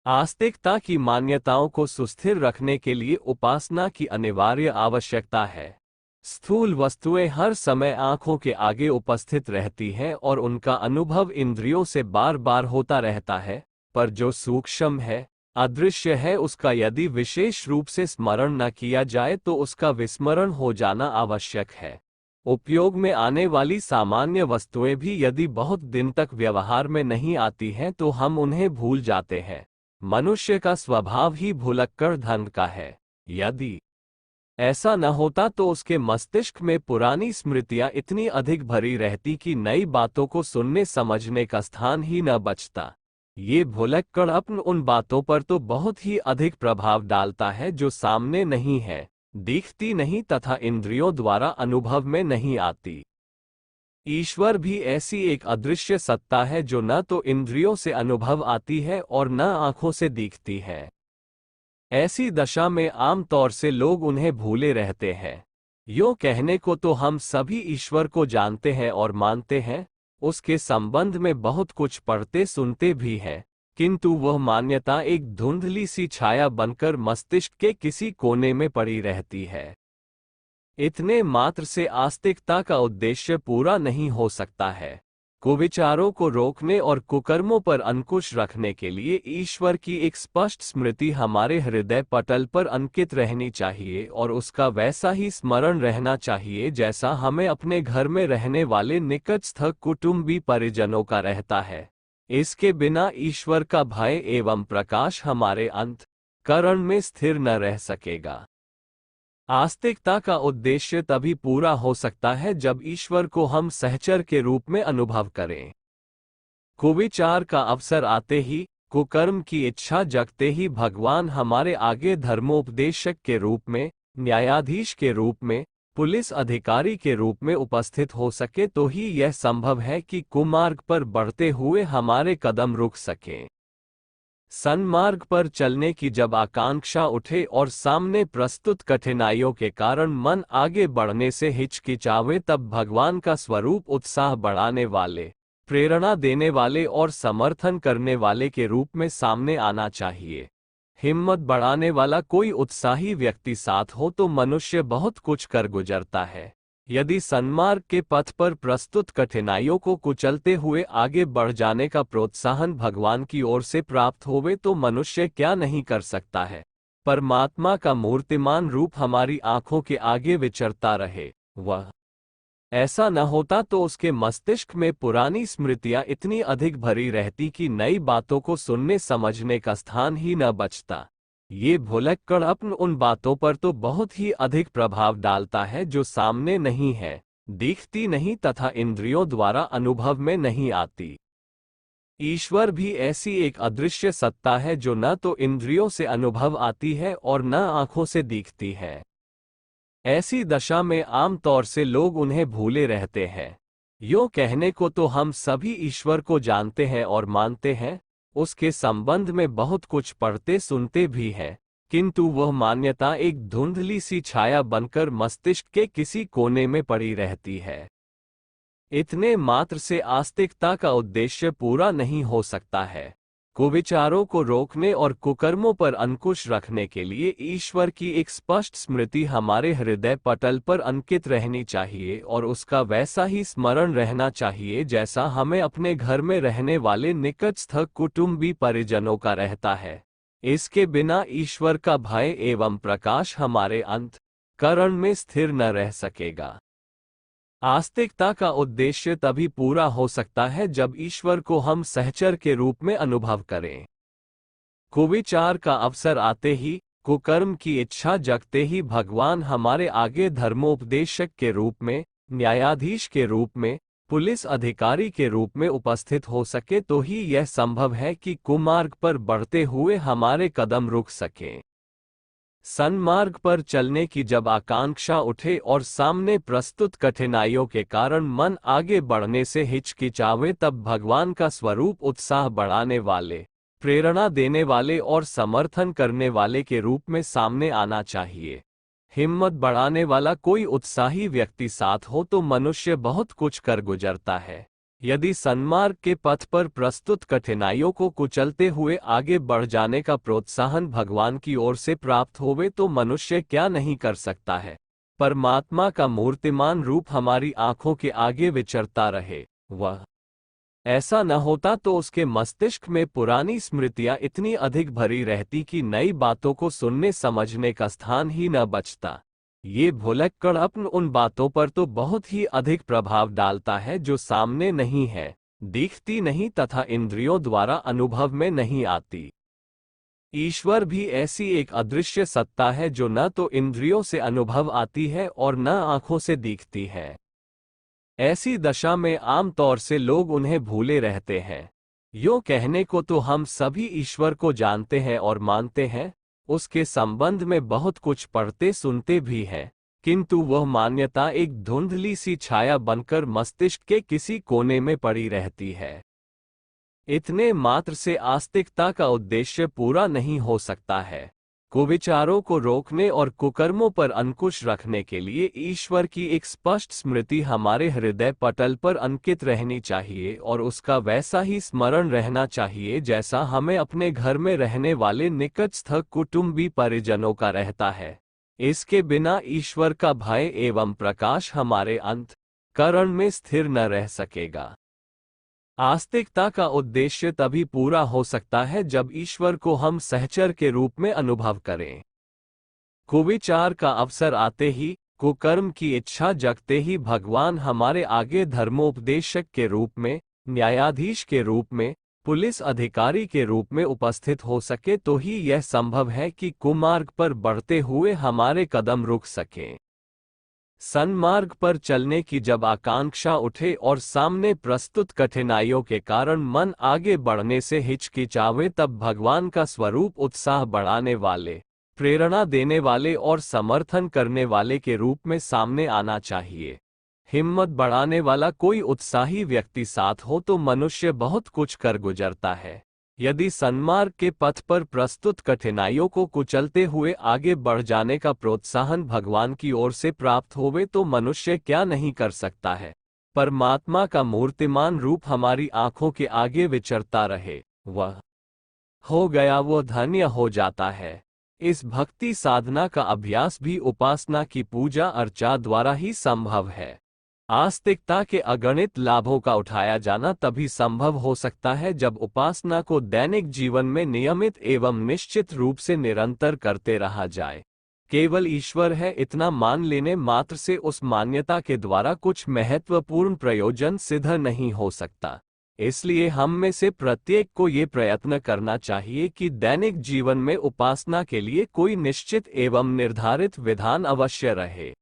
आस्तिकता की मान्यताओं को सुस्थिर रखने के लिए उपासना की अनिवार्य आवश्यकता है। स्थूल वस्तुएं हर समय आंखों के आगे उपस्थित रहती हैं और उनका अनुभव इंद्रियों से बार बार होता रहता है, पर जो सूक्ष्म है, अदृश्य है, उसका यदि विशेष रूप से स्मरण न किया जाए तो उसका विस्मरण हो जाना आवश्यक है। उपयोग में आने वाली सामान्य वस्तुएं भी यदि बहुत दिन तक व्यवहार में नहीं आती हैं तो हम उन्हें भूल जाते हैं। मनुष्य का स्वभाव ही भुलक्कड़ ढंग का है। यदि ऐसा न होता तो उसके मस्तिष्क में पुरानी स्मृतियां इतनी अधिक भरी रहती कि नई बातों को सुनने समझने का स्थान ही न बचता। ये भुलक्कड़पन उन बातों पर तो बहुत ही अधिक प्रभाव डालता है जो सामने नहीं है, दिखती नहीं तथा इंद्रियों द्वारा अनुभव में नहीं आती। ईश्वर भी ऐसी एक अदृश्य सत्ता है जो न तो इंद्रियों से अनुभव आती है और न आंखों से दिखती है। ऐसी दशा में आमतौर से लोग उन्हें भूले रहते हैं। यूं कहने को तो हम सभी ईश्वर को जानते हैं और मानते हैं, उसके संबंध में बहुत कुछ पढ़ते सुनते भी हैं, किंतु वह मान्यता एक धुंधली सी छाया बनकर मस्तिष्क के किसी कोने में पड़ी रहती है। इतने मात्र से आस्तिकता का उद्देश्य पूरा नहीं हो सकता है। कुविचारों को रोकने और कुकर्मों पर अंकुश रखने के लिए ईश्वर की एक स्पष्ट स्मृति हमारे हृदय पटल पर अंकित रहनी चाहिए और उसका वैसा ही स्मरण रहना चाहिए जैसा हमें अपने घर में रहने वाले निकटस्थ कुटुंबी परिजनों का रहता है। इसके बिना ईश्वर का भय एवं प्रकाश हमारे अंतःकरण में स्थिर न रह सकेगा। आस्तिकता का उद्देश्य तभी पूरा हो सकता है जब ईश्वर को हम सहचर के रूप में अनुभव करें। कुविचार का अवसर आते ही, कुकर्म की इच्छा जगते ही भगवान हमारे आगे धर्मोपदेशक के रूप में, न्यायाधीश के रूप में, पुलिस अधिकारी के रूप में उपस्थित हो सके तो ही यह संभव है कि कुमार्ग पर बढ़ते हुए हमारे कदम रुक सकें। सन्मार्ग पर चलने की जब आकांक्षा उठे और सामने प्रस्तुत कठिनाइयों के कारण मन आगे बढ़ने से हिचकिचावे तब भगवान का स्वरूप उत्साह बढ़ाने वाले, प्रेरणा देने वाले और समर्थन करने वाले के रूप में सामने आना चाहिए। हिम्मत बढ़ाने वाला कोई उत्साही व्यक्ति साथ हो तो मनुष्य बहुत कुछ कर गुजरता है। यदि सन्मार्ग के पथ पर प्रस्तुत कठिनाइयों को कुचलते हुए आगे बढ़ जाने का प्रोत्साहन भगवान की ओर से प्राप्त होवे तो मनुष्य क्या नहीं कर सकता है। परमात्मा का मूर्तिमान रूप हमारी आंखों के आगे विचरता रहे, वह ऐसा न होता तो उसके मस्तिष्क में पुरानी स्मृतियां इतनी अधिक भरी रहती कि नई बातों को सुनने समझने का स्थान ही न बचता। ये भुलक्कड़पन उन बातों पर तो बहुत ही अधिक प्रभाव डालता है जो सामने नहीं है, दिखती नहीं तथा इंद्रियों द्वारा अनुभव में नहीं आती। ईश्वर भी ऐसी एक अदृश्य सत्ता है जो न तो इंद्रियों से अनुभव आती है और न आंखों से दिखती है। ऐसी दशा में आमतौर से लोग उन्हें भूले रहते हैं। यूं कहने को तो हम सभी ईश्वर को जानते हैं और मानते हैं, उसके संबंध में बहुत कुछ पढ़ते सुनते भी हैं, किंतु वह मान्यता एक धुंधली सी छाया बनकर मस्तिष्क के किसी कोने में पड़ी रहती है। इतने मात्र से आस्तिकता का उद्देश्य पूरा नहीं हो सकता है। कुविचारों को रोकने और कुकर्मों पर अंकुश रखने के लिए ईश्वर की एक स्पष्ट स्मृति हमारे हृदय पटल पर अंकित रहनी चाहिए और उसका वैसा ही स्मरण रहना चाहिए जैसा हमें अपने घर में रहने वाले निकटस्थ कुटुंबी परिजनों का रहता है। इसके बिना ईश्वर का भय एवं प्रकाश हमारे अंतःकरण में स्थिर न रह सकेगा। आस्तिकता का उद्देश्य तभी पूरा हो सकता है जब ईश्वर को हम सहचर के रूप में अनुभव करें। कुविचार का अवसर आते ही, कुकर्म की इच्छा जगते ही भगवान हमारे आगे धर्मोपदेशक के रूप में, न्यायाधीश के रूप में, पुलिस अधिकारी के रूप में उपस्थित हो सके तो ही यह संभव है कि कुमार्ग पर बढ़ते हुए हमारे कदम रुक सकें। सन्मार्ग पर चलने की जब आकांक्षा उठे और सामने प्रस्तुत कठिनाइयों के कारण मन आगे बढ़ने से हिचकिचावे तब भगवान का स्वरूप उत्साह बढ़ाने वाले, प्रेरणा देने वाले और समर्थन करने वाले के रूप में सामने आना चाहिए। हिम्मत बढ़ाने वाला कोई उत्साही व्यक्ति साथ हो तो मनुष्य बहुत कुछ कर गुजरता है। यदि सन्मार्ग के पथ पर प्रस्तुत कठिनाइयों को कुचलते हुए आगे बढ़ जाने का प्रोत्साहन भगवान की ओर से प्राप्त होवे तो मनुष्य क्या नहीं कर सकता है। परमात्मा का मूर्तिमान रूप हमारी आंखों के आगे विचरता रहे, वह ऐसा न होता तो उसके मस्तिष्क में पुरानी स्मृतियां इतनी अधिक भरी रहती कि नई बातों को सुनने समझने का स्थान ही न बचता। ये भुलक्कड़पन उन बातों पर तो बहुत ही अधिक प्रभाव डालता है जो सामने नहीं है, दिखती नहीं तथा इंद्रियों द्वारा अनुभव में नहीं आती। ईश्वर भी ऐसी एक अदृश्य सत्ता है जो न तो इंद्रियों से अनुभव आती है और न आंखों से दिखती है। ऐसी दशा में आम तौर से लोग उन्हें भूले रहते हैं। यूं कहने को तो हम सभी ईश्वर को जानते हैं और मानते हैं, उसके संबंध में बहुत कुछ पढ़ते सुनते भी हैं, किंतु वह मान्यता एक धुंधली सी छाया बनकर मस्तिष्क के किसी कोने में पड़ी रहती है। इतने मात्र से आस्तिकता का उद्देश्य पूरा नहीं हो सकता है। कुविचारों को रोकने और कुकर्मों पर अंकुश रखने के लिए ईश्वर की एक स्पष्ट स्मृति हमारे हृदय पटल पर अंकित रहनी चाहिए और उसका वैसा ही स्मरण रहना चाहिए जैसा हमें अपने घर में रहने वाले निकटस्थ कुटुंबी परिजनों का रहता है। इसके बिना ईश्वर का भय एवं प्रकाश हमारे अंतःकरण में स्थिर न रह सकेगा। आस्तिकता का उद्देश्य तभी पूरा हो सकता है जब ईश्वर को हम सहचर के रूप में अनुभव करें। कुविचार का अवसर आते ही, कुकर्म की इच्छा जगते ही भगवान हमारे आगे धर्मोपदेशक के रूप में, न्यायाधीश के रूप में, पुलिस अधिकारी के रूप में उपस्थित हो सके तो ही यह संभव है कि कुमार्ग पर बढ़ते हुए हमारे कदम रुक सकें। सन्मार्ग पर चलने की जब आकांक्षा उठे और सामने प्रस्तुत कठिनाइयों के कारण मन आगे बढ़ने से हिचकिचावे तब भगवान का स्वरूप उत्साह बढ़ाने वाले, प्रेरणा देने वाले और समर्थन करने वाले के रूप में सामने आना चाहिए। हिम्मत बढ़ाने वाला कोई उत्साही व्यक्ति साथ हो तो मनुष्य बहुत कुछ कर गुजरता है। यदि सन्मार्ग के पथ पर प्रस्तुत कठिनाइयों को कुचलते हुए आगे बढ़ जाने का प्रोत्साहन भगवान की ओर से प्राप्त होवे तो मनुष्य क्या नहीं कर सकता है। परमात्मा का मूर्तिमान रूप हमारी आंखों के आगे विचरता रहे, वह हो गया वो धन्य हो जाता है। इस भक्ति साधना का अभ्यास भी उपासना की पूजा अर्चा द्वारा ही संभव है। आस्तिकता के अगणित लाभों का उठाया जाना तभी संभव हो सकता है जब उपासना को दैनिक जीवन में नियमित एवं निश्चित रूप से निरंतर करते रहा जाए। केवल ईश्वर है इतना मान लेने मात्र से उस मान्यता के द्वारा कुछ महत्वपूर्ण प्रयोजन सिद्ध नहीं हो सकता। इसलिए हम में से प्रत्येक को ये प्रयत्न करना चाहिए कि दैनिक जीवन में उपासना के लिए कोई निश्चित एवं निर्धारित विधान अवश्य रहे।